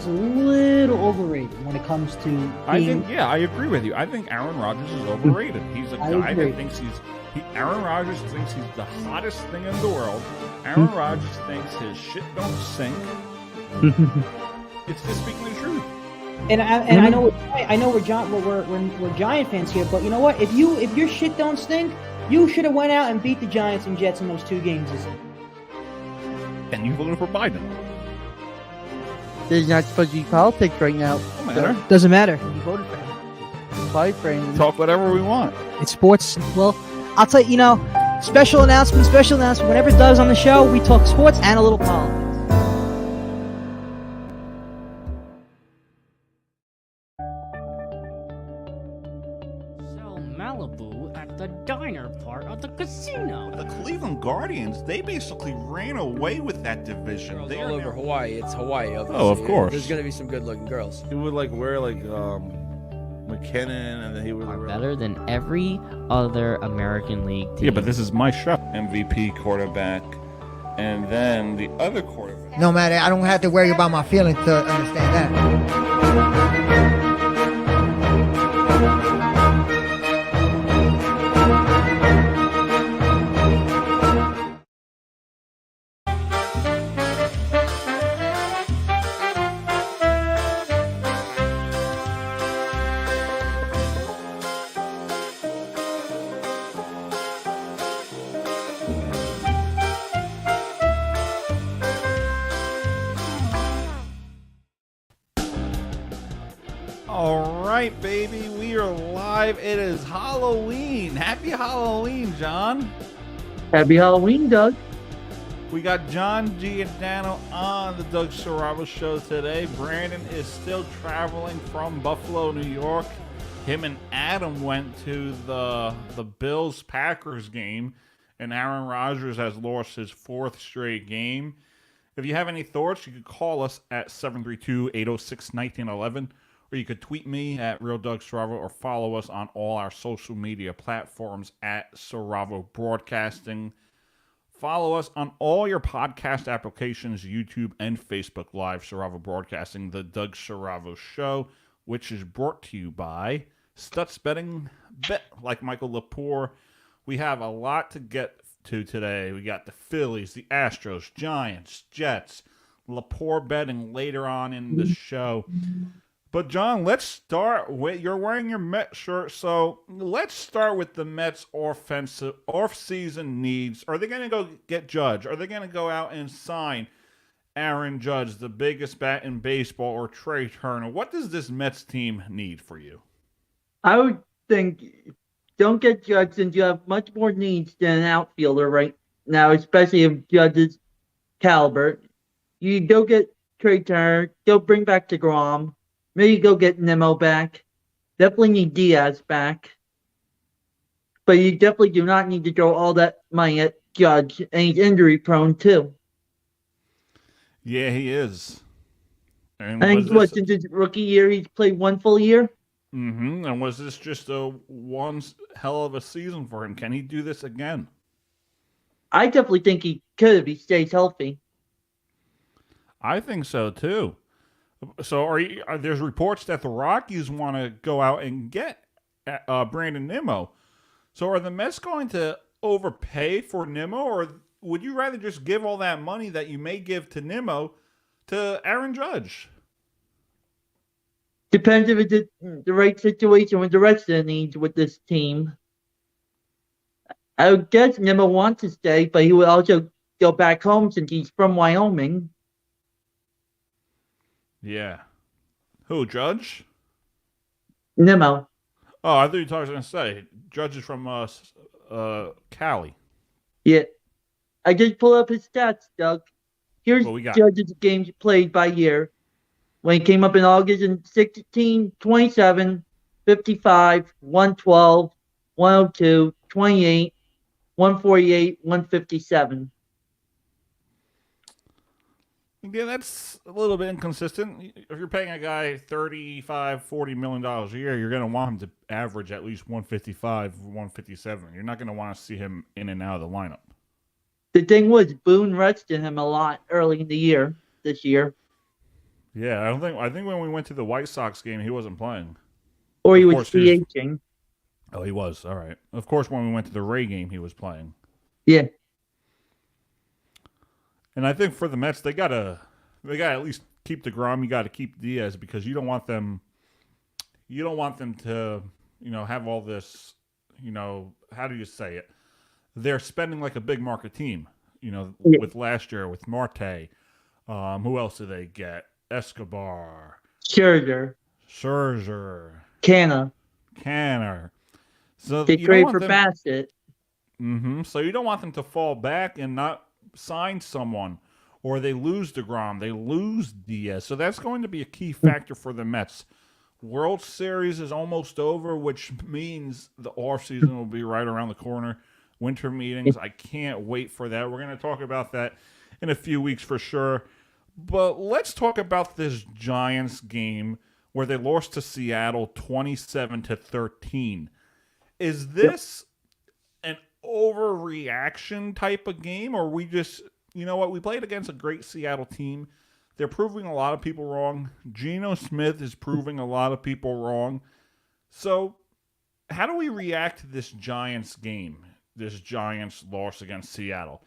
It's a little overrated when it comes to being... I agree with you. I think Aaron Rodgers is overrated. He's a guy that thinks Aaron Rodgers thinks he's the hottest thing in the world. Aaron Rodgers thinks his shit don't sink. It's just speaking the truth. And I know we're Giant fans here, but you know what? If your shit don't stink, you should have went out and beat the Giants and Jets in those 2 games this year. And you voted for Biden. There's not supposed to be politics right now. Doesn't matter. You voted for him. Fight, Brandon. Talk whatever we want. It's sports. Well, I'll tell you, special announcement. Whenever it does on the show, we talk sports and a little politics. Malibu at the diner part of the casino. The Cleveland Guardians, they basically ran away with that division. Girls all over Hawaii. It's Hawaii, obviously. Oh, of course. There's gonna be some good-looking girls. He would wear McKinnon, and then he would are better than every other American League team. Yeah, but this is my show. MVP quarterback, and then the other quarterback. No matter, I don't have to worry about my feelings to understand that. All right, baby, we are live. It is Halloween. Happy Halloween, John. Happy Halloween, Doug. We got John Giordano on the Doug Sarabo Show today. Brandon is still traveling from Buffalo, New York. Him and Adam went to the Bills-Packers game, and Aaron Rodgers has lost his 4th straight game. If you have any thoughts, you could call us at 732-806-1911. Or you could tweet me at Real Doug Saravo or follow us on all our social media platforms at Saravo Broadcasting. Follow us on all your podcast applications, YouTube and Facebook Live, Saravo Broadcasting, the Doug Saravo Show, which is brought to you by Stutz Betting. Bet like Michael Lepore. We have a lot to get to today. We got the Phillies, the Astros, Giants, Jets, Lepore Betting later on in the show. But, John, let's start with, you're wearing your Mets shirt, so let's start with the Mets' off-season needs. Are they going to go get Judge? Are they going to go out and sign Aaron Judge, the biggest bat in baseball, or Trey Turner? What does this Mets team need for you? I would think don't get Judge since you have much more needs than an outfielder right now, especially if Judge's caliber. You go get Trey Turner, go bring back DeGrom. Maybe go get Nemo back. Definitely need Diaz back. But you definitely do not need to throw all that money at Judge, and he's injury prone too. Yeah, he is. And I think since his rookie year, he's played 1 full year. Mm-hmm. And was this just one hell of a season for him? Can he do this again? I definitely think he could if he stays healthy. I think so too. So there's reports that the Rockies want to go out and get Brandon Nimmo. So are the Mets going to overpay for Nimmo, or would you rather just give all that money that you may give to Nimmo to Aaron Judge? Depends if it's the right situation with the rest of the needs with this team. I would guess Nimmo wants to stay, but he would also go back home since he's from Wyoming. Yeah. Who, Judge? Nimmo. Oh, I thought you were going to say Judge is from Cali. Yeah. I just pulled up his stats, Doug. Here's Judge's games played by year. When he came up in August in 16, 27, 55, 112, 102, 28, 148, 157. Yeah, that's a little bit inconsistent. If you're paying a guy $35, $40 million a year, you're going to want him to average at least 155, 157. You're not going to want to see him in and out of the lineup. The thing was, Boone rested him a lot early in the year, this year. Yeah, I think when we went to the White Sox game, he wasn't playing. Or he Of was course, he was- DHing. Oh, he was. All right. Of course, when we went to the Ray game, he was playing. Yeah. And I think for the Mets, they gotta at least keep DeGrom. You got to keep Diaz because you don't want them to have all this. How do you say it? They're spending like a big market team. Yeah. With last year with Marte. Who else did they get? Escobar, Scherzer. Canner. So They you don't trade want for them, Bassett. So you don't want them to fall back and not sign someone, or they lose DeGrom, they lose Diaz. So that's going to be a key factor for the Mets. World Series is almost over, which means the offseason will be right around the corner. Winter meetings, I can't wait for that. We're going to talk about that in a few weeks for sure. But let's talk about this Giants game where they lost to Seattle 27-13. Is this an overreaction type of game, or we just, we played against a great Seattle team. They're proving a lot of people wrong. Geno Smith is proving a lot of people wrong. So how do we react to this Giants game, this Giants loss against Seattle?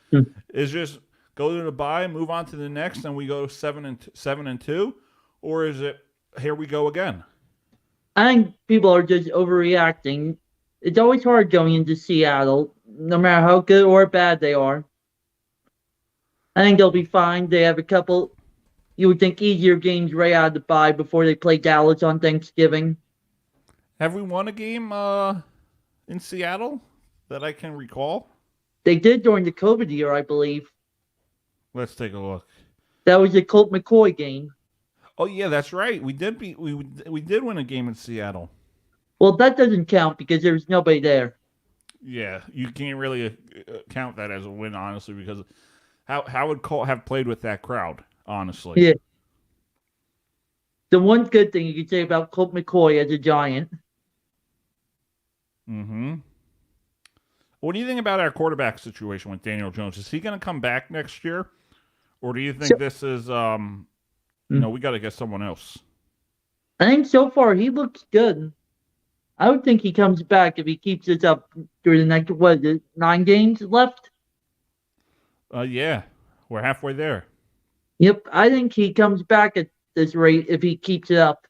Is just go to the bye, move on to the next, and we go 7-2, or is it here we go again? I think people are just overreacting. It's always hard going into Seattle, no matter how good or bad they are. I think they'll be fine. They have a couple, you would think, easier games right out of the bye before they play Dallas on Thanksgiving. Have we won a game in Seattle that I can recall? They did during the COVID year, I believe. Let's take a look. That was the Colt McCoy game. Oh yeah, that's right. We did win a game in Seattle. Well, that doesn't count because there was nobody there. Yeah, you can't really count that as a win, honestly, because how would Colt have played with that crowd, honestly? Yeah. The one good thing you could say about Colt McCoy as a Giant. What do you think about our quarterback situation with Daniel Jones? Is he going to come back next year? Or do you think this is, we got to get someone else? I think so far he looks good. I would think he comes back if he keeps this up through the next, 9 games left? Yeah, we're halfway there. Yep, I think he comes back at this rate if he keeps it up.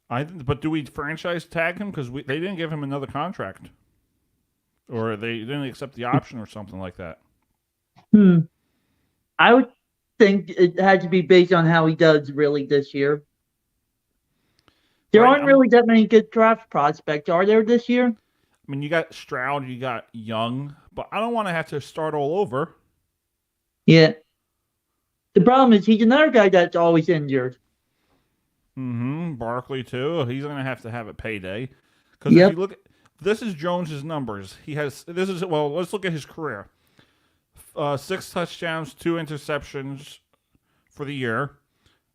But do we franchise tag him? Because they didn't give him another contract. Or they didn't accept the option or something like that. I would think it had to be based on how he does really this year. There aren't really that many good draft prospects, are there, this year? I mean, you got Stroud, you got Young, but I don't want to have to start all over. Yeah. The problem is he's another guy that's always injured. Barkley, too. He's going to have a payday. Because if you look, this is Jones's numbers. Let's look at his career. 6 touchdowns, 2 interceptions for the year.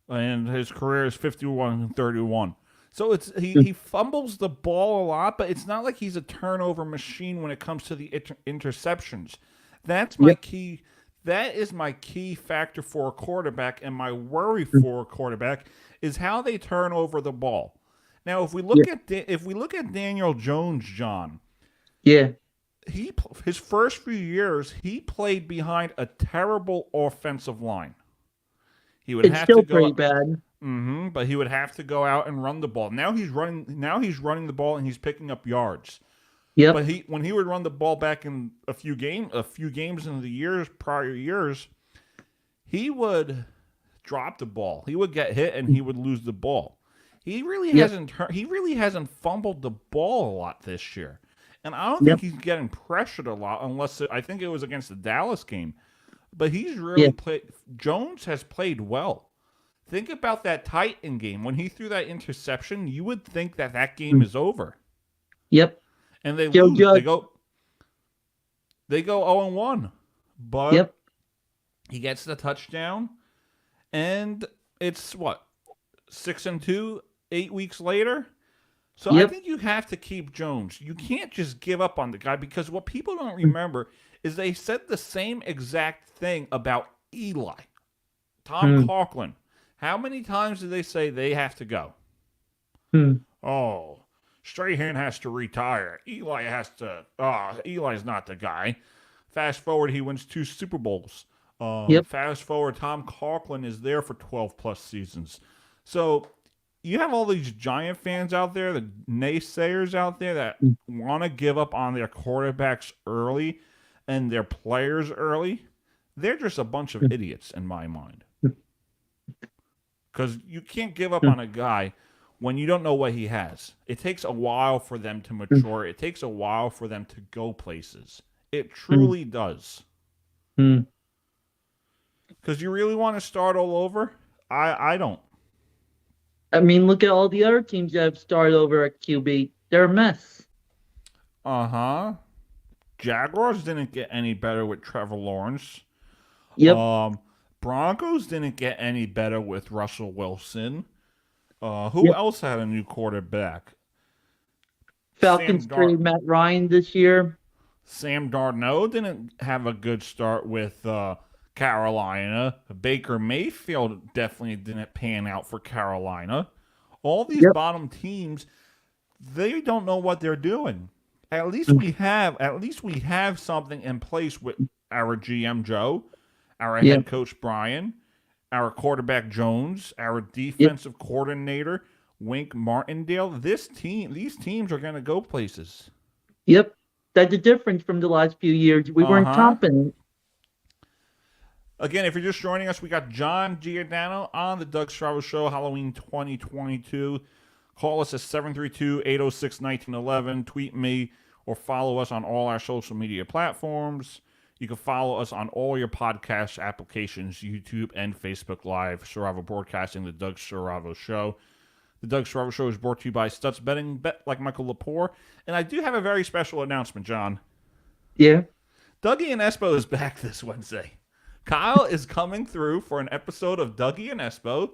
And his career is 51-31. So he fumbles the ball a lot, but it's not like he's a turnover machine when it comes to the interceptions. That's my key. That is my key factor for a quarterback, and my worry for a quarterback is how they turn over the ball. Now, if we look at Daniel Jones, John, his first few years he played behind a terrible offensive line. He would have to go pretty bad. But he would have to go out and run the ball. Now he's running the ball and he's picking up yards. Yep. But when he would run the ball back in a few games in the prior years, he would drop the ball. He would get hit and he would lose the ball. He really hasn't fumbled the ball a lot this year. And I don't think he's getting pressured a lot I think it was against the Dallas game. But he's really played. Jones has played well. Think about that Titan game. When he threw that interception, you would think that game is over. Yep. And they lose. They go 0-1. But he gets the touchdown. And it's 6-2, 8 weeks later? So I think you have to keep Jones. You can't just give up on the guy because what people don't remember is they said the same exact thing about Eli. Tom Coughlin. How many times do they say they have to go? Oh, Strahan has to retire. Eli has to. Eli's not the guy. Fast forward, he wins 2 Super Bowls. Fast forward, Tom Coughlin is there for 12 plus seasons. So you have all these Giant fans out there, the naysayers out there that want to give up on their quarterbacks early and their players early. They're just a bunch of idiots in my mind. Because you can't give up on a guy when you don't know what he has. It takes a while for them to mature. It takes a while for them to go places. It truly does. Because you really want to start all over? I don't. I mean, look at all the other teams that have started over at QB. They're a mess. Uh-huh. Jaguars didn't get any better with Trevor Lawrence. Yep. Broncos didn't get any better with Russell Wilson. Who else had a new quarterback? Falcons traded Matt Ryan this year. Sam Darnold didn't have a good start with Carolina. Baker Mayfield definitely didn't pan out for Carolina. All these bottom teams, they don't know what they're doing. At least we have something in place with our GM Joe, our head coach Brian, our quarterback Jones, our defensive coordinator Wink Martindale. These teams are going to go places. Yep. That's the difference from the last few years. We weren't competent. Again, if you're just joining us, we got John Giordano on the Doug Stravo Show, Halloween 2022. Call us at 732-806-1911. Tweet me or follow us on all our social media platforms. You can follow us on all your podcast applications, YouTube and Facebook Live. Stravo Broadcasting, the Doug Stravo Show. The Doug Stravo Show is brought to you by Stutz Betting, bet like Michael Lepore. And I do have a very special announcement, John. Yeah. Dougie and Espo is back this Wednesday. Kyle is coming through for an episode of Dougie and Espo.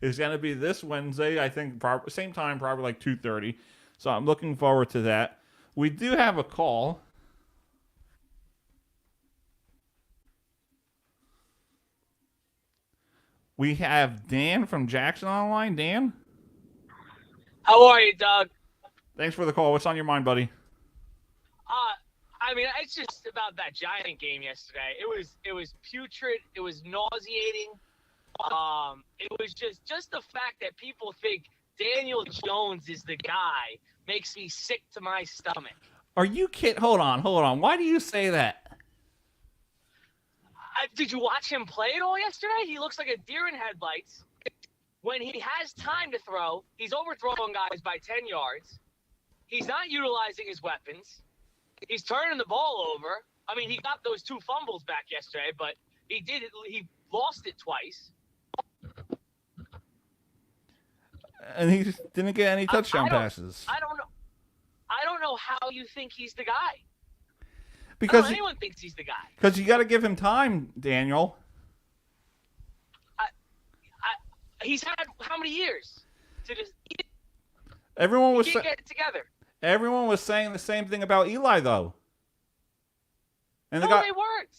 It's going to be this Wednesday, I think, same time, probably like 2:30. So I'm looking forward to that. We do have a call. We have Dan from Jackson online. Dan? How are you, Doug? Thanks for the call. What's on your mind, buddy? I mean, it's just about that Giant game yesterday. It was putrid. It was nauseating. It was just the fact that people think Daniel Jones is the guy makes me sick to my stomach. Are you kidding? Hold on. Why do you say that? Did you watch him play at all yesterday? He looks like a deer in headlights. When he has time to throw, he's overthrowing guys by 10 yards. He's not utilizing his weapons. He's turning the ball over. I mean, he got those 2 fumbles back yesterday, but he lost it twice. And he didn't get any touchdown passes. I don't know how you think he's the guy. Because anyone thinks he's the guy. Because you got to give him time, Daniel. He's had how many years to just? Everyone was get it together. Everyone was saying the same thing about Eli, though. And they weren't.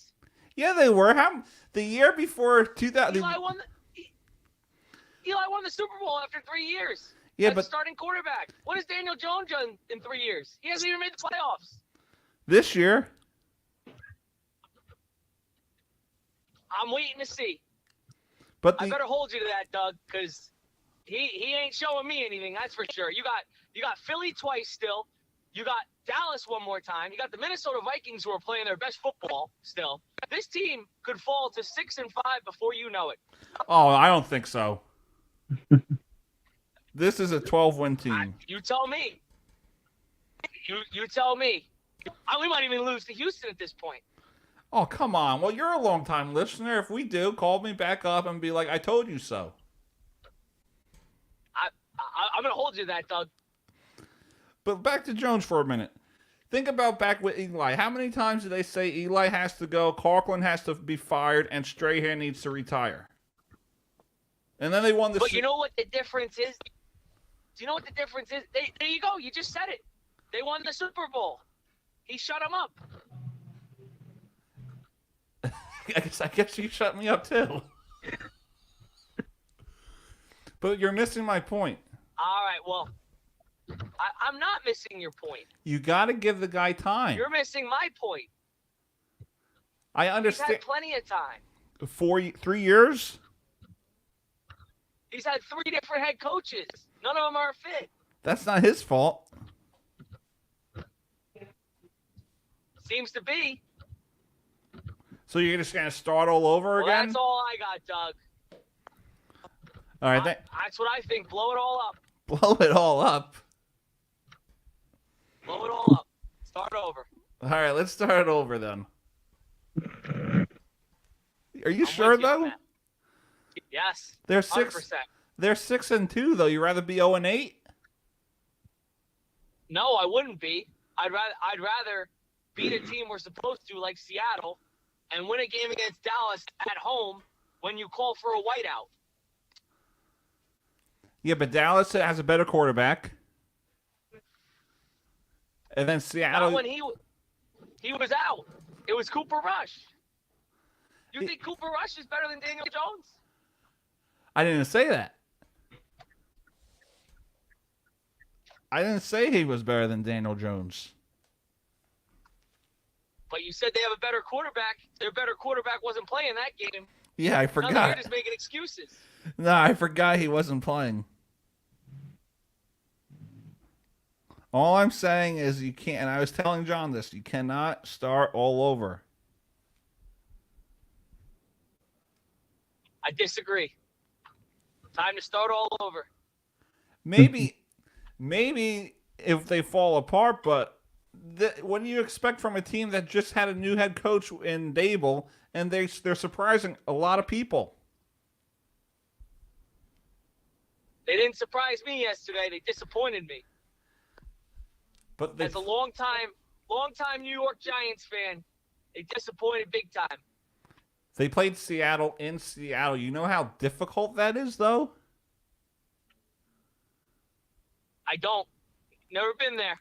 Yeah, they were. The year before 2000, Eli won the Super Bowl after 3 years. Yeah, as but starting quarterback. What has Daniel Jones done in 3 years? He hasn't even made the playoffs. This year, I'm waiting to see. But I better hold you to that, Doug, because he ain't showing me anything. That's for sure. You got Philly twice still. You got Dallas one more time. You got the Minnesota Vikings who are playing their best football still. This team could fall to 6-5 before you know it. Oh, I don't think so. This is a 12-win team. You tell me. You tell me. We might even lose to Houston at this point. Oh, come on. Well, you're a long-time listener. If we do, call me back up and be like, I told you so. I'm going to hold you to that, Doug. But back to Jones for a minute. Think about back with Eli. How many times did they say Eli has to go, Coughlin has to be fired, and Strahan needs to retire? And then they won the... But you know what the difference is? Do you know what the difference is? There you go. You just said it. They won the Super Bowl. He shut them up. I guess you shut me up too. But you're missing my point. All right, well, I'm not missing your point. You got to give the guy time. You're missing my point. I He's understand. had plenty of time. 3 years? He's had 3 different head coaches. None of them are fit. That's not his fault. Seems to be. So you're just going to start all over Well, again? that's all I got, Doug. All right, That's what I think. Blow it all up. blow it all up. Blow it all up. Start over. All right, let's start it over then. Are you I'm sure with you on though? that. Yes. They're 100%. 6-2 though. You rather be 0-8? No, I wouldn't be. I'd rather beat a team we're supposed to, like Seattle, and win a game against Dallas at home when you call for a whiteout. Yeah, but Dallas has a better quarterback. And then Seattle. Not when he was out. It was Cooper Rush. You think Cooper Rush is better than Daniel Jones? I didn't say that. I didn't say he was better than Daniel Jones. But you said they have a better quarterback. Their better quarterback wasn't playing that game. Yeah, I Now forgot. you're just making excuses. No, I forgot he wasn't playing. All I'm saying is you can't, and I was telling John this, you cannot start all over. I disagree. Time to start all over. Maybe if they fall apart, but what do you expect from a team that just had a new head coach in Dable, and they're surprising a lot of people? They didn't surprise me yesterday. They disappointed me. But As a long-time New York Giants fan, they disappointed big time. they played Seattle in Seattle. You know how difficult that is, though? I don't. Never been there.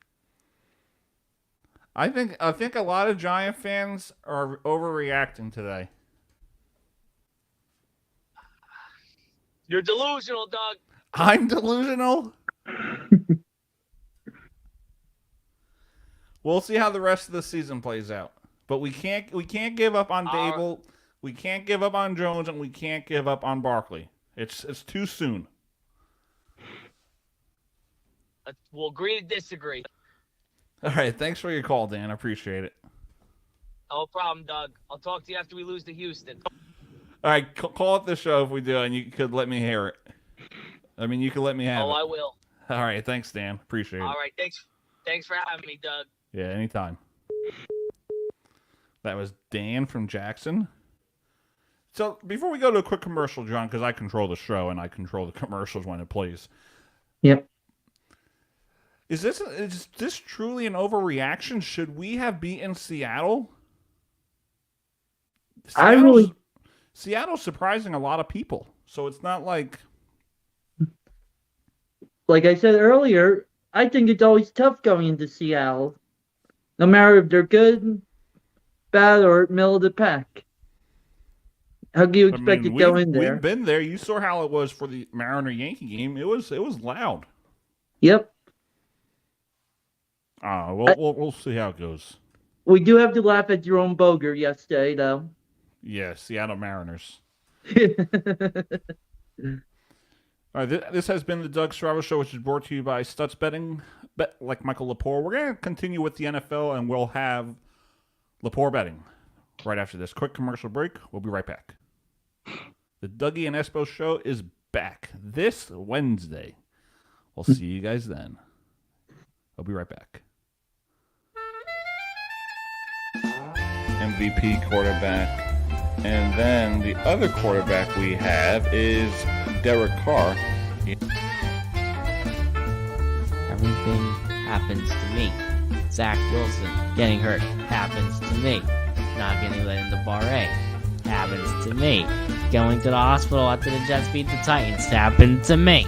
I think a lot of Giant fans are overreacting today. You're delusional, Doug. I'm delusional. We'll see how the rest of the season plays out. But we can't give up on Dable. We can't give up on Jones, and we can't give up on Barkley. It's too soon. We'll agree to disagree. All right, thanks for your call, Dan. I appreciate it. No problem, Doug. I'll talk to you after we lose to Houston. All right, call up the show if we do, and you could let me hear it. I mean, you could let me have it. I will. All right, thanks, Dan. Appreciate it. All right, thanks for having me, Doug. Yeah, anytime. That was Dan from Jackson. So before we go to a quick commercial, John, because I control the show and I control the commercials when it plays. Yep. Is this truly an overreaction? Should we have beaten Seattle? Seattle's surprising a lot of people, so it's not like I said earlier, I think it's always tough going into Seattle. No matter if they're good, bad, or middle of the pack. How do you expect to go in there? We've been there. You saw how it was for the Mariner-Yankee game. It was loud. Yep. We'll see how it goes. We do have to laugh at Jerome Boger yesterday, though. Yeah, Seattle Mariners. All right, this has been the Doug Strava Show, which is brought to you by Stutz Betting. Bet like Michael Lepore. We're going to continue with the NFL, and we'll have Lepore Betting right after this quick commercial break. We'll be right back. The Dougie and Espo Show is back this Wednesday. We'll see you guys then. I'll be right back. MVP quarterback. And then the other quarterback we have is Derek Carr. Everything happens to me. Zach Wilson getting hurt happens to me. Not getting let into Bar A happens to me. Going to the hospital after the Jets beat the Titans happened to me.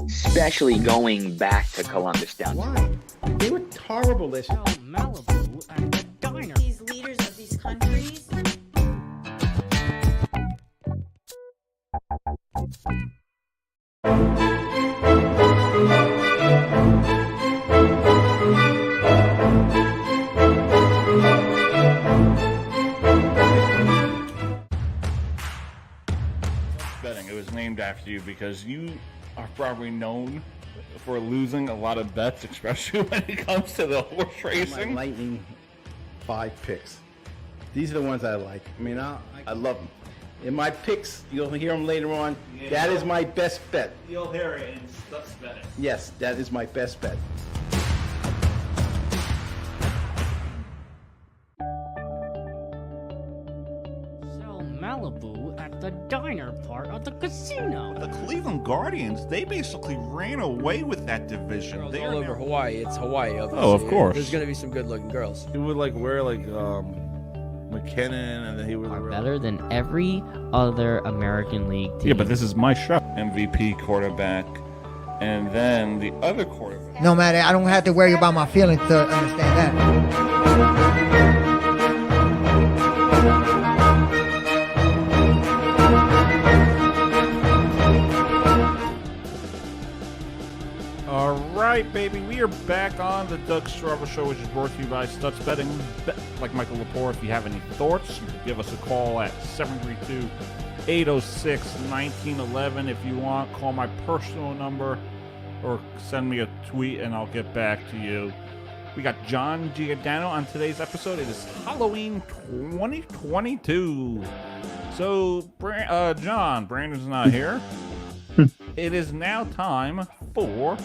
Especially going back to Columbus down. Why? They were horrible this year. Malibu and the diner. These leaders of these countries. Betting. It was named after you because you are probably known for losing a lot of bets, especially when it comes to the horse racing. My lightning 5 picks. These are the ones I like. I mean, I love them. In my picks, you'll hear them later on. Yeah, that is my best bet. You'll hear it in Stutz Betting. Yes, that is my best bet. Sell Malibu at the diner part of the casino. The Cleveland Guardians, they basically ran away with that division. Girls They all are over now- Hawaii. It's Hawaii. Obviously. Oh, of course. There's gonna be some good-looking girls. He would like wear like McKinnon, and then he would Are wear better than every other American League team. Yeah, but this is my show. MVP quarterback, and then the other quarterback. No matter, I don't have to worry about my feelings to understand that. All right, baby, we are back on the Doug Strava Show, which is brought to you by Stutz Betting. Bet like Michael Lepore. If you have any thoughts, you can give us a call at 732-806-1911. If you want, call my personal number or send me a tweet and I'll get back to you. We got John Giordano on today's episode. It is Halloween 2022. So, John, Brandon's not here. It is now time for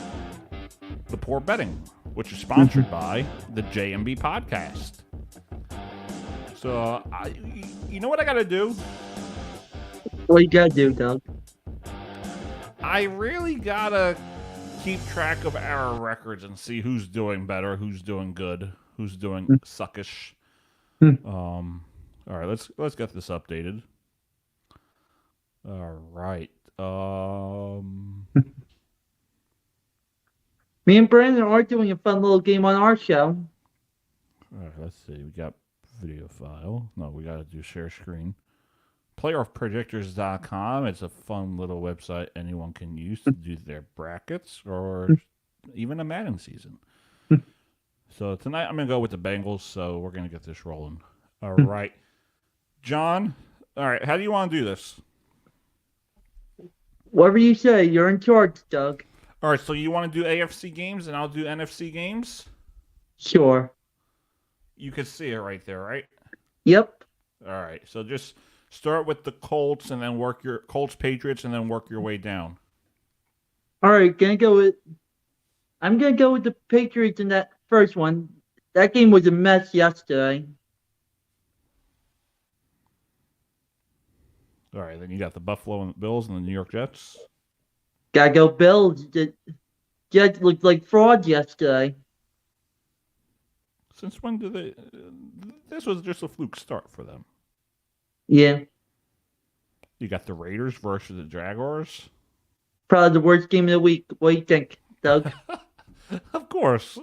Lepore Betting, which is sponsored by the JMB podcast. So, you know what I got to do? What you gotta do, Doug? I really got to keep track of our records and see who's doing better, who's doing good, who's doing suckish. All right, let's get this updated. All right. Me and Brandon are doing a fun little game on our show. All right, let's see. We got video file. No, we got to do share screen. Playoffpredictors.com. It's a fun little website anyone can use to do their brackets or even a Madden season. So tonight I'm going to go with the Bengals, so we're going to get this rolling. All right. John, all right, how do you want to do this? Whatever you say, you're in charge, Doug. All right, so you want to do AFC games and I'll do NFC games? Sure. You can see it right there, right? Yep. All right, so just start with the Colts and then work your Colts Patriots and then work your way down. All right, I'm gonna go with the Patriots in that first one. That game was a mess yesterday. All right, then you got the Buffalo and the Bills and the New York Jets. Gotta go Bills. The Jets looked like fraud yesterday. Since when do they? This was just a fluke start for them. Yeah. You got the Raiders versus the Jaguars. Probably the worst game of the week. What do you think, Doug? Of course.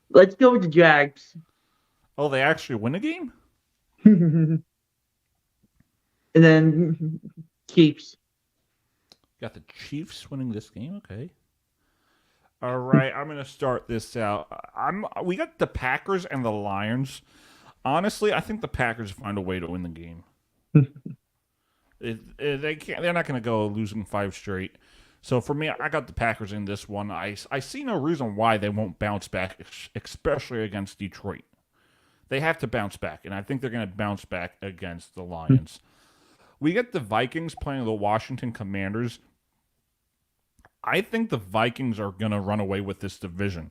Let's go with the Jags. Oh, they actually win a game? And then Chiefs. Got the Chiefs winning this game. Okay. All right, I'm gonna start this out. We got the Packers and the Lions. Honestly, I think the Packers find a way to win the game. They can't. They're not gonna go losing 5 straight. So for me, I got the Packers in this one. I see no reason why they won't bounce back, especially against Detroit. They have to bounce back, and I think they're gonna bounce back against the Lions. We get the Vikings playing the Washington Commanders. I think the Vikings are going to run away with this division.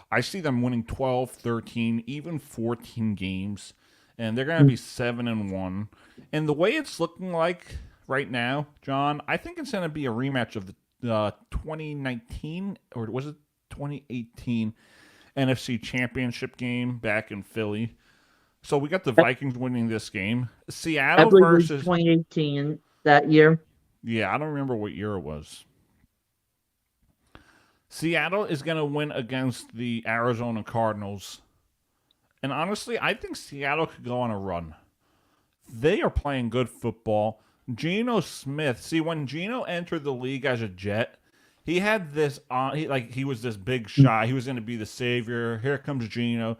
I see them winning 12, 13, even 14 games, and they're going to be 7-1. And the way it's looking like right now, John, I think it's going to be a rematch of the 2019, or was it 2018 NFC Championship game back in Philly. So we got the Vikings winning this game. Seattle versus... it was 2018 that year. Yeah, I don't remember what year it was. Seattle is going to win against the Arizona Cardinals. And honestly, I think Seattle could go on a run. They are playing good football. Geno Smith. See, when Geno entered the league as a Jet, he had this he was this big shot. He was going to be the savior. Here comes Geno.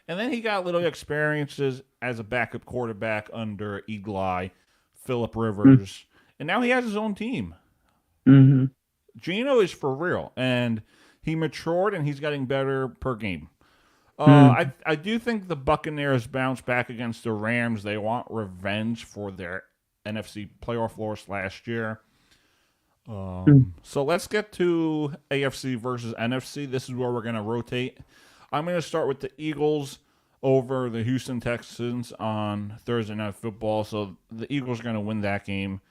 And then he got little experiences as a backup quarterback under Eli, Phillip Rivers. And now he has his own team. Mm-hmm. Geno is for real. And he matured and he's getting better per game. I do think the Buccaneers bounce back against the Rams. They want revenge for their NFC playoff loss last year. So let's get to AFC versus NFC. This is where we're going to rotate. I'm going to start with the Eagles over the Houston Texans on Thursday Night Football. So the Eagles are going to win that game.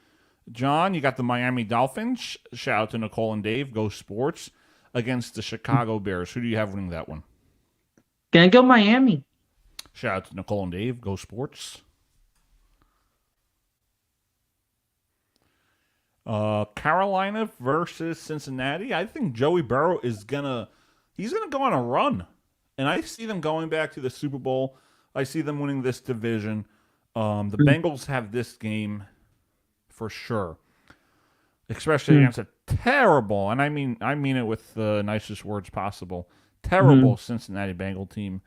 John, you got the Miami Dolphins. Shout out to Nicole and Dave. Go Sports. Against the Chicago Bears. Who do you have winning that one? Gonna go Miami. Shout out to Nicole and Dave. Go Sports. Carolina versus Cincinnati. I think Joey Burrow is he's gonna go on a run. And I see them going back to the Super Bowl. I see them winning this division. The Bengals have this game for sure. Especially against a terrible, and I mean it with the nicest words possible, terrible Cincinnati Bengal team.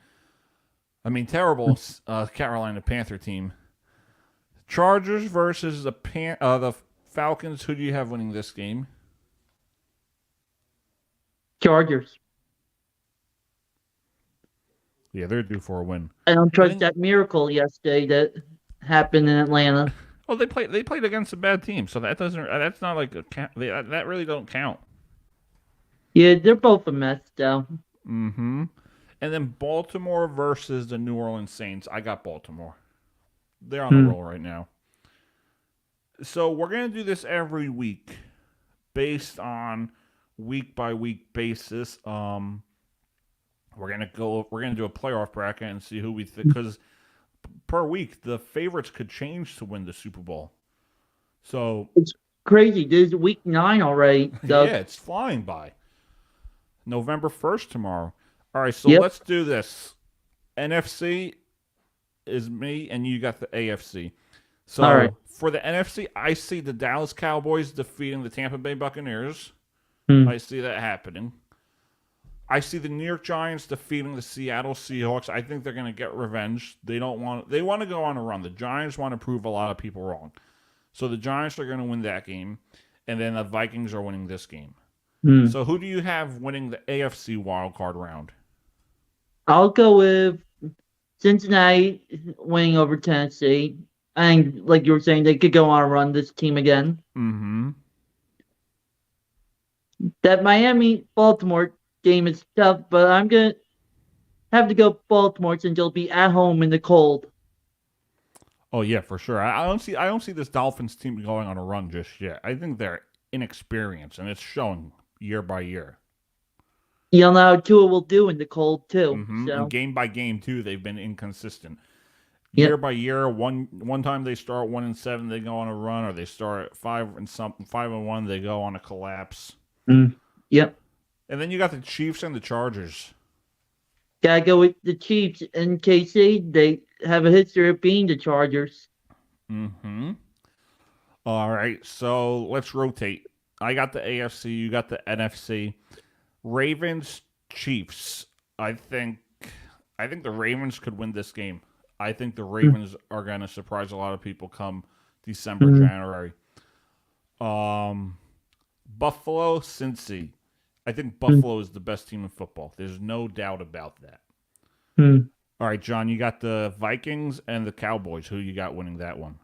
I mean, terrible Carolina Panther team. Chargers versus the Falcons. Who do you have winning this game? Chargers. Yeah, they're due for a win. I don't trust that miracle yesterday that happened in Atlanta. Well, they played against a bad team, so that's not like that really don't count. Yeah, they're both a mess, though. Mm-hmm. And then Baltimore versus the New Orleans Saints. I got Baltimore. They're on the roll right now. So we're gonna do this every week, based on week by week basis. We're gonna do a playoff bracket and see who we think, because per week the favorites could change to win the Super Bowl. So it's crazy. This is week 9 already. Yeah, it's flying by. November 1st tomorrow. All right, so let's do this. NFC is me, and you got the AFC. So for the NFC, I see the Dallas Cowboys defeating the Tampa Bay Buccaneers. I see that happening. I see the New York Giants defeating the Seattle Seahawks. I think they're going to get revenge. They want to go on a run. The Giants want to prove a lot of people wrong. So the Giants are going to win that game, and then the Vikings are winning this game. So who do you have winning the AFC wildcard round? I'll go with Cincinnati winning over Tennessee. And like you were saying, they could go on a run, this team again. Mm-hmm. That Miami-Baltimore game is tough, but I'm going to have to go Baltimore since they'll be at home in the cold. Oh, yeah, for sure. I don't see this Dolphins team going on a run just yet. I think they're inexperienced, and it's showing year by year. You don't know how Tua will do in the cold, too. Mm-hmm. So. And game by game, too, they've been inconsistent. Year by year, one time they start 1-7, they go on a run, or they start at 5-1, they go on a collapse. Yep. And then you got the Chiefs and the Chargers. Gotta go with the Chiefs and KC. They have a history of being the Chargers. Mm-hmm. All right, so let's rotate. I got the AFC, you got the NFC. Ravens, Chiefs. I think the Ravens could win this game. I think the Ravens are going to surprise a lot of people come December, January. Buffalo, Cincy. I think Buffalo is the best team in football. There's no doubt about that. All right, John, you got the Vikings and the Cowboys. Who you got winning that one?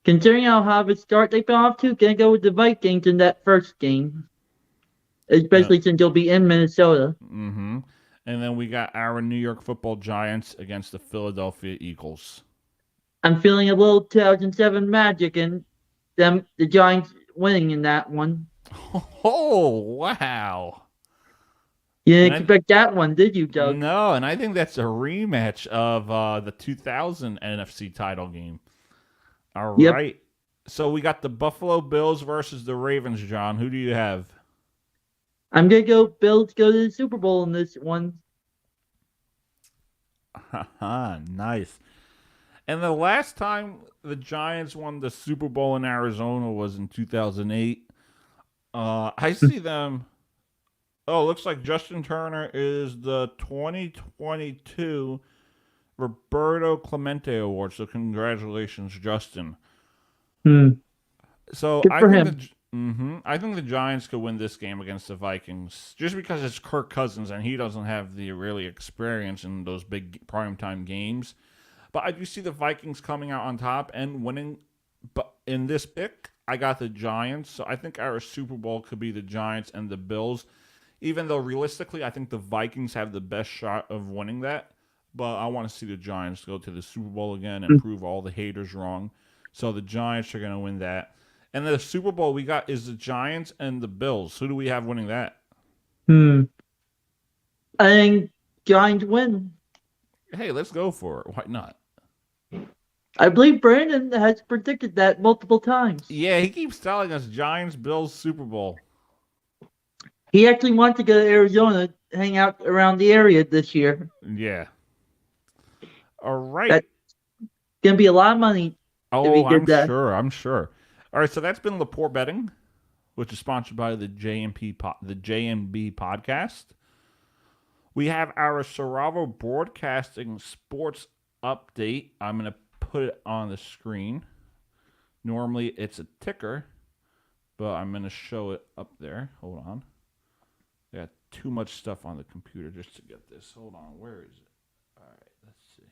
Considering how hot of a start they've been off to, gonna go with the Vikings in that first game. Especially since they'll be in Minnesota. Mm-hmm. And then we got our New York Football Giants against the Philadelphia Eagles. I'm feeling a little 2007 magic and the Giants winning in that one. Oh, wow. You didn't expect that one, did you, Doug? No, and I think that's a rematch of the 2000 NFC title game. All right. So we got the Buffalo Bills versus the Ravens, John. Who do you have? I'm going to go Bills go to the Super Bowl in this one. Nice. And the last time the Giants won the Super Bowl in Arizona was in 2008. I see them. Oh, looks like Justin Turner is the 2022 Roberto Clemente Award. So congratulations, Justin. So Good I for think him. I think the Giants could win this game against the Vikings just because it's Kirk Cousins and he doesn't have the really experience in those big primetime games. But I do see the Vikings coming out on top and winning. But in this pick, I got the Giants. So I think our Super Bowl could be the Giants and the Bills. Even though realistically, I think the Vikings have the best shot of winning that. But I want to see the Giants go to the Super Bowl again and prove all the haters wrong. So the Giants are going to win that. And the Super Bowl we got is the Giants and the Bills. Who do we have winning that? I think Giants win. Hey, let's go for it. Why not? I believe Brandon has predicted that multiple times. Yeah, he keeps telling us Giants, Bills, Super Bowl. He actually wants to go to Arizona, hang out around the area this year. Yeah. All right. That's going to be a lot of money if he did that. I'm sure. All right, so that's been Lepore Betting, which is sponsored by the JMB podcast. We have our Saravo Broadcasting Sports Update. I'm going to put it on the screen. Normally, it's a ticker, but I'm going to show it up there. Hold on. I got too much stuff on the computer just to get this. Hold on. Where is it? All right, let's see.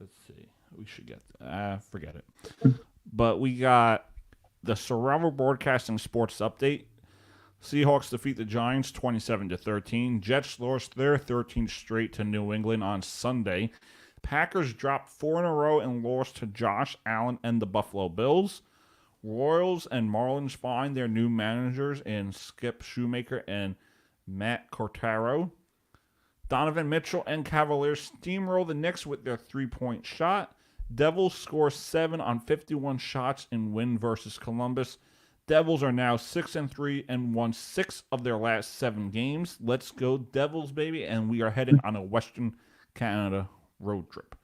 Let's see. We should get forget it. But we got the Saravo Broadcasting Sports Update. Seahawks defeat the Giants 27-13. Jets lost their 13th straight to New England on Sunday. Packers dropped 4 in a row and lost to Josh Allen and the Buffalo Bills. Royals and Marlins find their new managers in Skip Shoemaker and Matt Cortaro. Donovan Mitchell and Cavaliers steamroll the Knicks with their 3-point shot. Devils score 7 on 51 shots in win versus Columbus. Devils are now 6-3 and won 6 of their last 7 games. Let's go Devils, baby. And we are heading on a Western Canada road trip.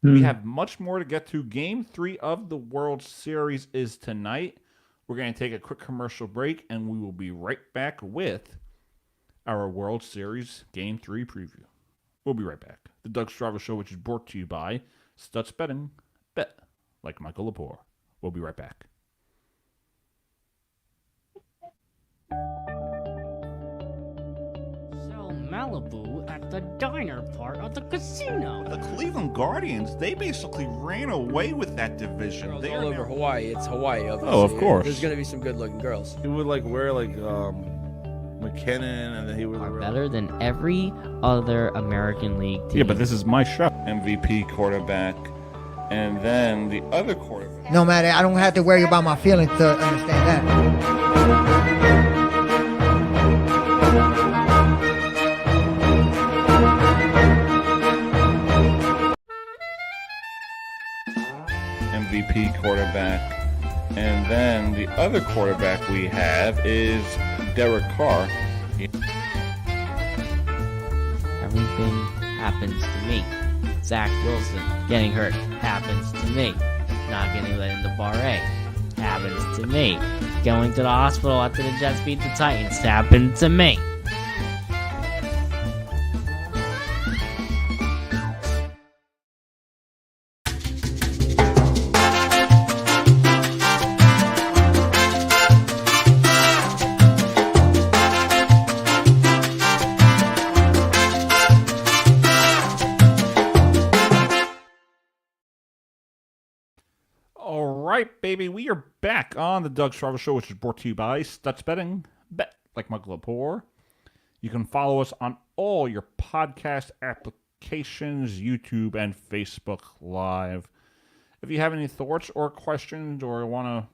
We have much more to get to. Game 3 of the World Series is tonight. We're going to take a quick commercial break, and we will be right back with our World Series Game 3 preview. We'll be right back. The Doug Strava Show, which is brought to you by Stutz Betting. Bet like Michael Lepore. We'll be right back. Sell Malibu at the diner part of the casino. The Cleveland Guardians, they basically ran away with that division. Girls all over Hawaii. It's Hawaii, obviously. Oh, of course. There's gonna be some good-looking girls. He would like wear like McKinnon, and then he would Are wear better than every other American League team. Yeah, but this is my show. MVP quarterback, and then the other quarterback. No matter, I don't have to worry about my feelings to understand that. MVP quarterback. And then the other quarterback we have is Derek Carr. Everything happens to me. Zach Wilson getting hurt happens to me. Not getting let into Bar A happens to me. Going to the hospital after the Jets beat the Titans happened to me. All right, baby, we are back on the Doug Strava Show, which is brought to you by Stutz Betting. Bet like Michael Lepore. You can follow us on all your podcast applications, YouTube, and Facebook Live. If you have any thoughts or questions or want to,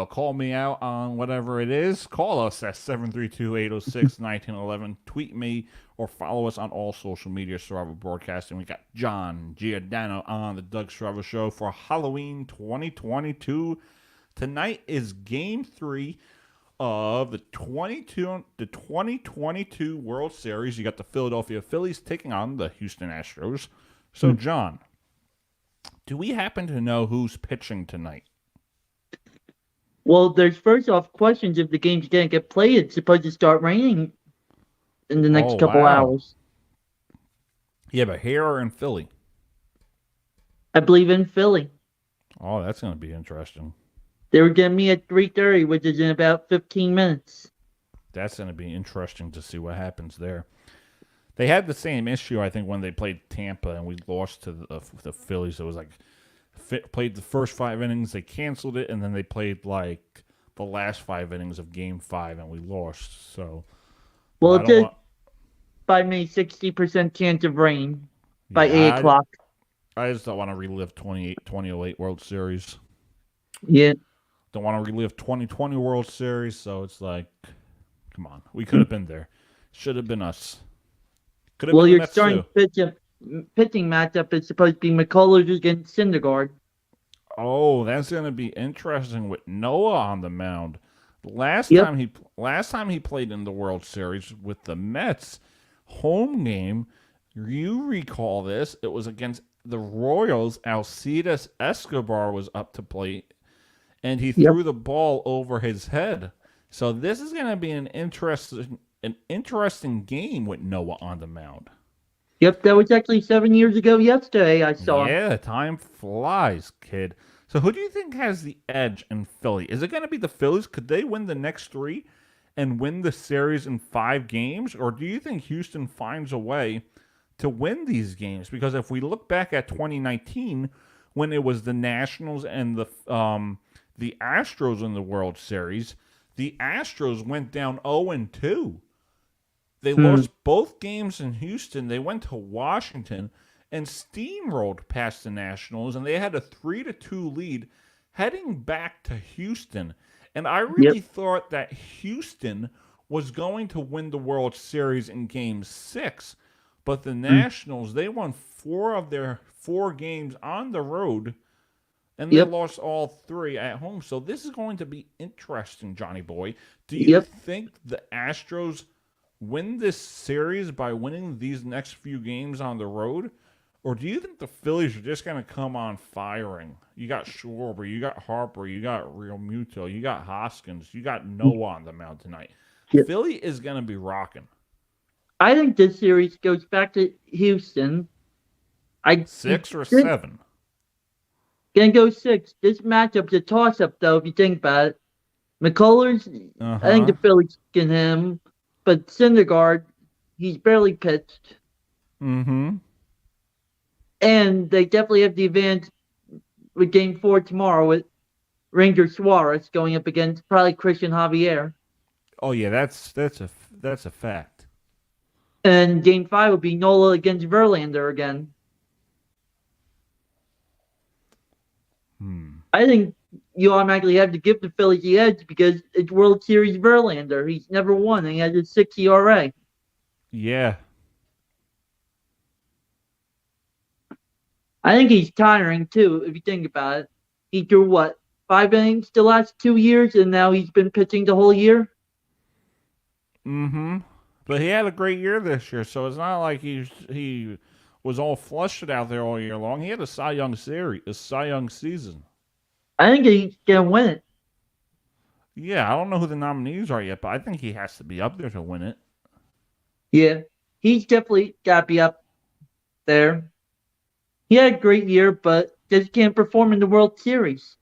call me out on whatever it is, call us at 732-806-1911. Tweet me or follow us on all social media, Strava Broadcasting. We got John Giordano on the Doug Strava Show for Halloween 2022. Tonight is Game 3 of the 2022 World Series. You got the Philadelphia Phillies taking on the Houston Astros. So, John, do we happen to know who's pitching tonight? Well, there's first off questions if the game's going to get played. It's supposed to start raining in the next couple hours. Yeah, but here or in Philly? I believe in Philly. Oh, that's going to be interesting. They were getting me at 3:30, which is in about 15 minutes. That's going to be interesting to see what happens there. They had the same issue, I think, when they played Tampa and we lost to the Phillies. It was like played the first 5 innings, they canceled it, and then they played like the last 5 innings of Game 5 and we lost. So, well, it did by me 60% chance of rain by 8 o'clock. I just don't want to relive 2008 World Series. Yeah. Don't want to relive 2020 World Series, so it's like, come on. We could have been there. Should have been us. Could have well, been your starting pitching matchup is supposed to be McCullers against Syndergaard. Oh, that's going to be interesting with Noah on the mound. Last time he played in the World Series with the Mets, home game, you recall this, it was against the Royals. Alcides Escobar was up to plate, and he threw the ball over his head. So this is going to be an interesting game with Noah on the mound. Yep, that was actually 7 years ago yesterday, I saw. Yeah, time flies, kid. So who do you think has the edge in Philly? Is it going to be the Phillies? Could they win the next 3 and win the series in 5 games? Or do you think Houston finds a way to win these games? Because if we look back at 2019, when it was the Nationals and the Astros in the World Series, the Astros went down 0-2. They lost both games in Houston. They went to Washington and steamrolled past the Nationals, and they had a 3-2 lead heading back to Houston. And I really thought that Houston was going to win the World Series in Game 6, but the Nationals, they won 4 of their 4 games on the road, and they lost all 3 at home. So this is going to be interesting, Johnny boy. Do you think the Astros win this series by winning these next few games on the road? Or do you think the Phillies are just going to come on firing? You got Schwarber, you got Harper, you got Real Muto, you got Hoskins, you got Noah on the mound tonight. Philly is going to be rocking. I think this series goes back to Houston. 6 or 7? Gonna go 6. This matchup's a toss-up, though, if you think about it. McCullers, I think the Phillies can hit him, but Syndergaard, he's barely pitched. Mm-hmm. And they definitely have the advantage with Game 4 tomorrow with Ranger Suarez going up against probably Christian Javier. Oh yeah, that's a fact. And Game 5 will be Nola against Verlander again. I think you automatically have to give the Phillies the edge because it's World Series Verlander. He's never won, and he has a 6 ERA. Yeah. I think he's tiring, too, if you think about it. He threw, 5 innings the last 2 years, and now he's been pitching the whole year? Mm-hmm. But he had a great year this year, so it's not like he was all flushed out there all year long. He had a Cy Young season. I think he's going to win it. Yeah, I don't know who the nominees are yet, but I think he has to be up there to win it. Yeah, he's definitely got to be up there. He had a great year, but just can't perform in the World Series.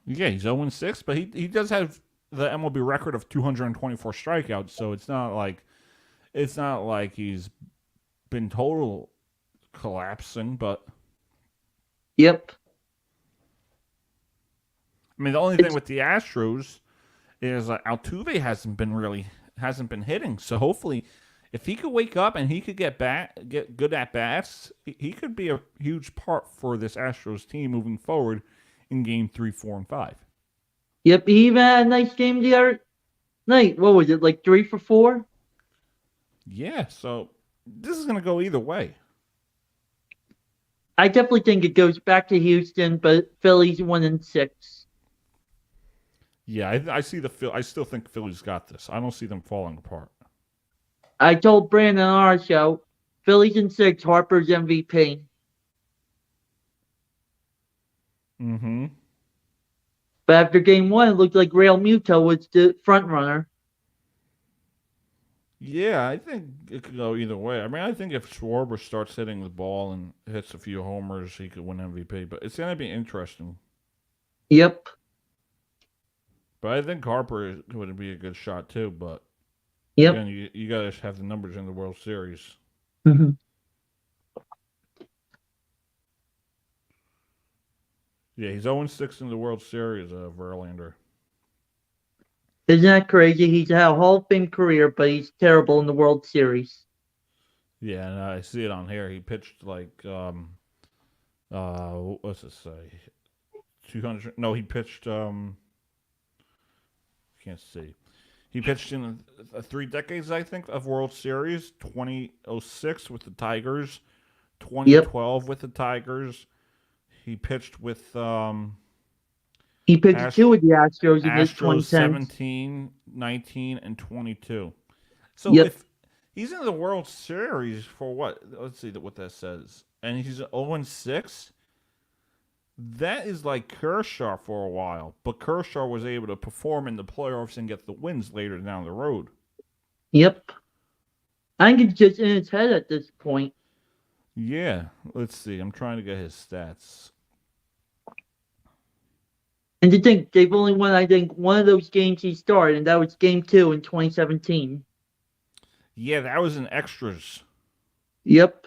Yeah, he's 0-6, but he does have the MLB record of 224 strikeouts, so it's not like he's been total collapsing, but yep. I mean, the only thing with the Astros is Altuve hasn't been hitting. So hopefully, if he could wake up and he could get good at bats, he could be a huge part for this Astros team moving forward in Game 3, 4, and 5. Yep, he even had a nice game the other night. What was it, like 3 for 4? Yeah, so this is going to go either way. I definitely think it goes back to Houston, but Phillies 1-6. Yeah, I see I still think Phillies got this. I don't see them falling apart. I told Brandon on our show, Phillies in 6, Harper's MVP. Mm-hmm. But after game 1, it looked like Real Muto was the front runner. Yeah, I think it could go either way. I mean, I think if Schwarber starts hitting the ball and hits a few homers, he could win MVP. But it's going to be interesting. Yep. But I think Harper would be a good shot too. But Yep. again, you got to have the numbers in the World Series. Mm-hmm. Yeah, he's 0-6 in the World Series, Verlander. Isn't that crazy? He's had a Hall of Fame career, but he's terrible in the World Series. Yeah, and I see it on here. He pitched like, what's it say? 200. No, he pitched. Can't see. He pitched in 3 decades, I think, of World Series. 2006 with the Tigers, 2012 with the Tigers. He pitched with He pitched 2 with the Astros in his Astros 2010. 17, 19, and 22. So Yep. if he's in the World Series for what? Let's see what that says. And he's 0-6. That is like Kershaw for a while. But Kershaw was able to perform in the playoffs and get the wins later down the road. Yep. I think it's just in his head at this point. Yeah. Let's see. I'm trying to get his stats. And to think, they've only won, I think, one of those games he started, and that was game 2 in 2017. Yeah, that was in extras. Yep.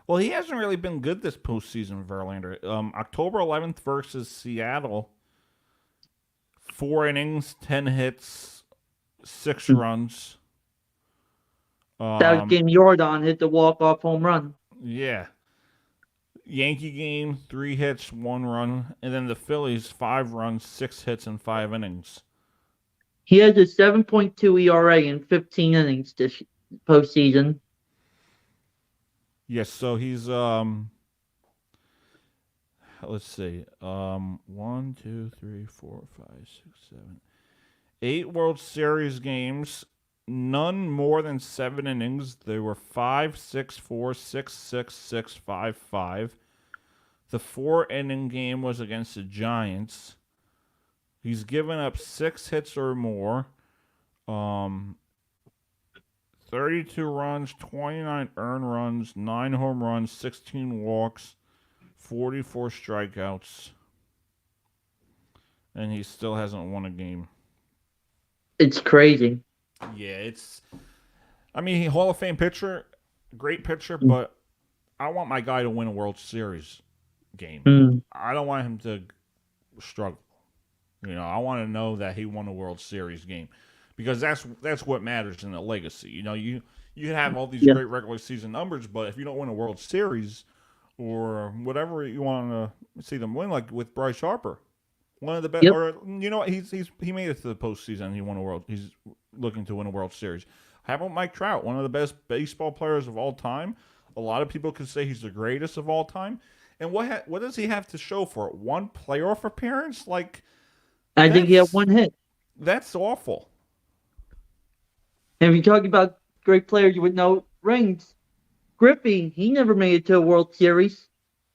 Well, he hasn't really been good this postseason, Verlander. October 11th versus Seattle. 4 innings, 10 hits, 6 runs. That was game Giordano hit the walk-off home run. Yeah. Yankee game, 3 hits, 1 run. And then the Phillies, 5 runs, 6 hits, and 5 innings. He has a 7.2 ERA in 15 innings this postseason. Yes, so he's let's see. 1, 2, 3, 4, 5, 6, 7, 8 World Series games, none more than 7 innings. They were 5, 6, 4, 6, 6, 6, 5, 5. The 4-inning game was against the Giants. He's given up 6 hits or more. 32 runs, 29 earned runs, 9 home runs, 16 walks, 44 strikeouts. And he still hasn't won a game. It's crazy. Yeah, I mean, Hall of Fame pitcher, great pitcher, but I want my guy to win a World Series game. I don't want him to struggle. You know, I want to know that he won a World Series game. Because that's what matters in the legacy. You know, you can have all these great regular season numbers, but if you don't win a World Series or whatever you want to see them win, like with Bryce Harper, one of the best. Or you know what, he made it to the postseason. He's looking to win a World Series. How about Mike Trout, one of the best baseball players of all time? A lot of people could say he's the greatest of all time. And what does he have to show for it? 1 playoff appearance? Like, I think he had 1 hit. That's awful. And if you're talking about great players with no rings, Griffey, he never made it to a World Series.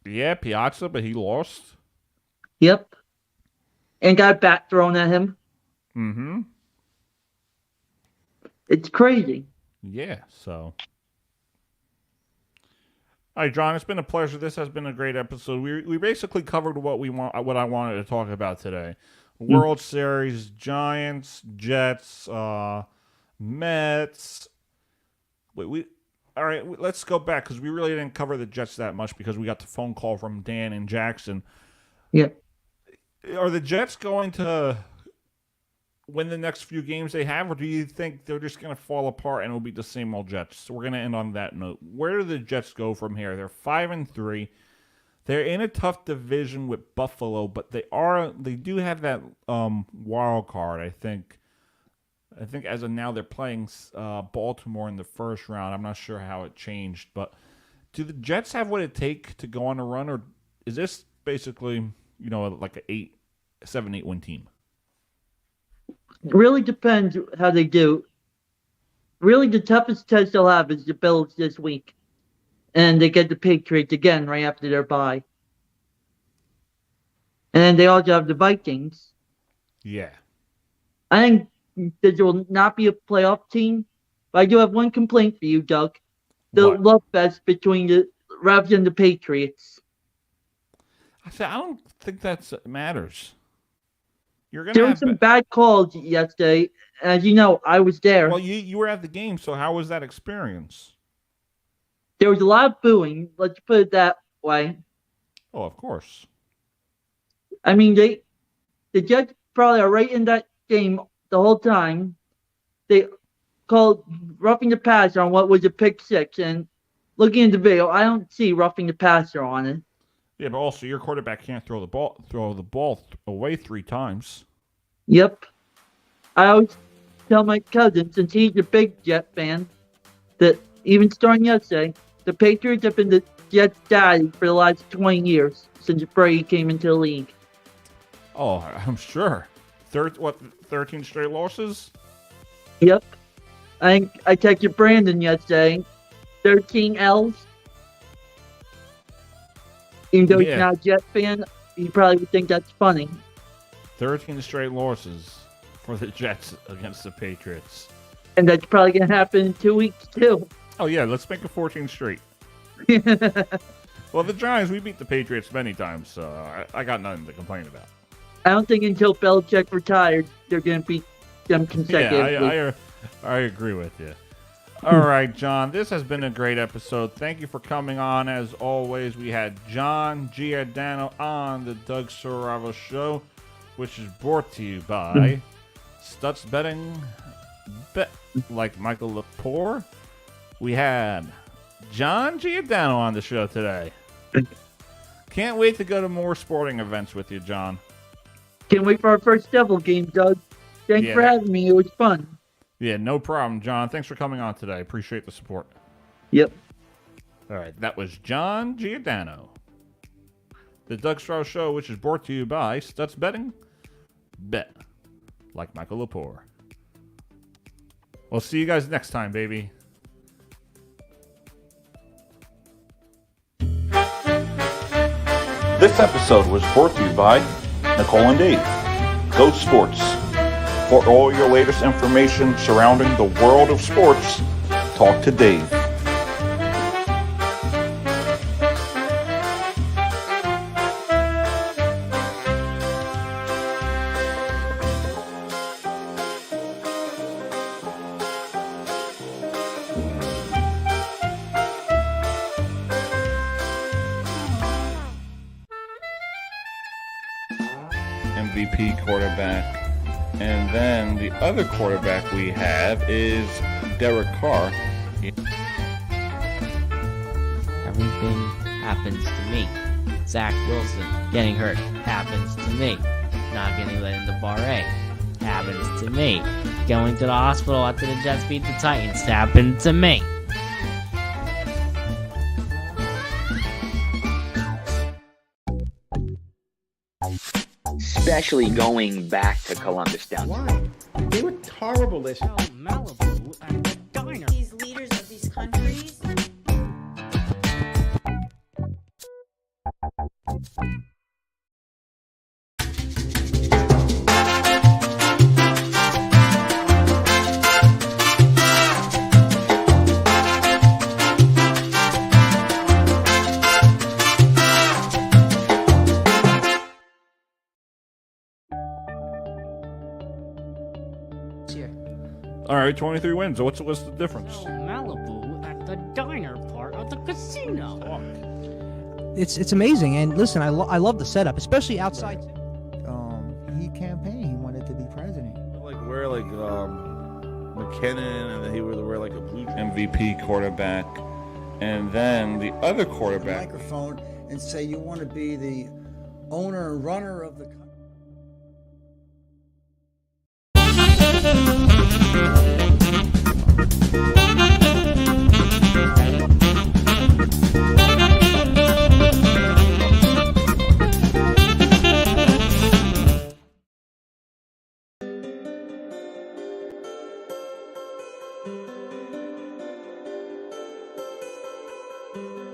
Yeah, Piazza, but he lost. Yep. And got a bat thrown at him. Mm-hmm. It's crazy. Yeah, so. All right, John, it's been a pleasure. This has been a great episode. We basically covered what I wanted to talk about today. World Series, Giants, Jets, Mets. All right, let's go back because we really didn't cover the Jets that much because we got the phone call from Dan in Jackson. Yeah. Are the Jets going to win the next few games they have, or do you think they're just going to fall apart and it'll be the same old Jets? So we're going to end on that note. Where do the Jets go from here? They're 5-3. They're in a tough division with Buffalo, but they do have that wild card, I think. I think as of now they're playing Baltimore in the first round. I'm not sure how it changed, but do the Jets have what it takes to go on a run, or is this basically, like an 7-8 win team? It really depends how they do. Really, the toughest test they'll have is the Bills this week. And they get the Patriots again right after their bye. And then they also have the Vikings. Yeah. I think that there will not be a playoff team. But I do have one complaint for you, Doug. The What? love fest between the Ravs and the Patriots. I don't think that matters. You're There gonna were have some bad calls yesterday. As you know, I was there. well, you were at the game, so how was that experience? There was a lot of booing. Let's put it that way. Oh, of course. I mean, the Jets probably are right in that game the whole time. They called roughing the passer on what was a pick six, and looking at the video, I don't see roughing the passer on it. Yeah, but also your quarterback can't throw the ball away 3 times. Yep. I always tell my cousin, since he's a big Jet fan, that even starting yesterday, the Patriots have been the Jets' daddy for the last 20 years since Brady came into the league. Oh, I'm sure. 13 straight losses? Yep. I texted Brandon yesterday. 13 L's. Even though he's not a Jet fan, he probably would think that's funny. 13 straight losses for the Jets against the Patriots. And that's probably going to happen in 2 weeks, too. Oh, yeah, let's make it 14 straight. Well, the Giants, we beat the Patriots many times, so I got nothing to complain about. I don't think until Belichick retired, they're going to beat them consecutively. Yeah, I agree with you. All right, John, this has been a great episode. Thank you for coming on. As always, we had John Giordano on the Doug Soravo Show, which is brought to you by Stutz Betting, Bet like Michael Lepore. We had John Giordano on the show today. Can't wait to go to more sporting events with you, John. Can't wait for our first Devil game, Doug. Thanks for having me. It was fun. Yeah, no problem, John. Thanks for coming on today. Appreciate the support. Yep. All right, that was John Giordano. The Doug Strauss Show, which is brought to you by Stutz Betting. Bet like Michael Lepore. We'll see you guys next time, baby. This episode was brought to you by Nicole and Dave. Go Sports. For all your latest information surrounding the world of sports, talk to Dave. MVP quarterback. And then the other quarterback we have is Derek Carr. Everything happens to me. Zach Wilson getting hurt happens to me. Not getting let into Bar A happens to me. Going to the hospital after the Jets beat the Titans happened to me. Especially going back to Columbus down. Why? They were horrible this year. Malibu at the diner. These leaders of these countries. All right, 23 wins. What's the difference? Malibu at the diner part of the casino. It's amazing, and listen, I love the setup, especially outside. He campaigned. He wanted to be president. Like wear McKinnon, and then he would wear like a blue MVP quarterback. And then the other quarterback. Microphone and say you want to be the owner and runner of the country. Bye.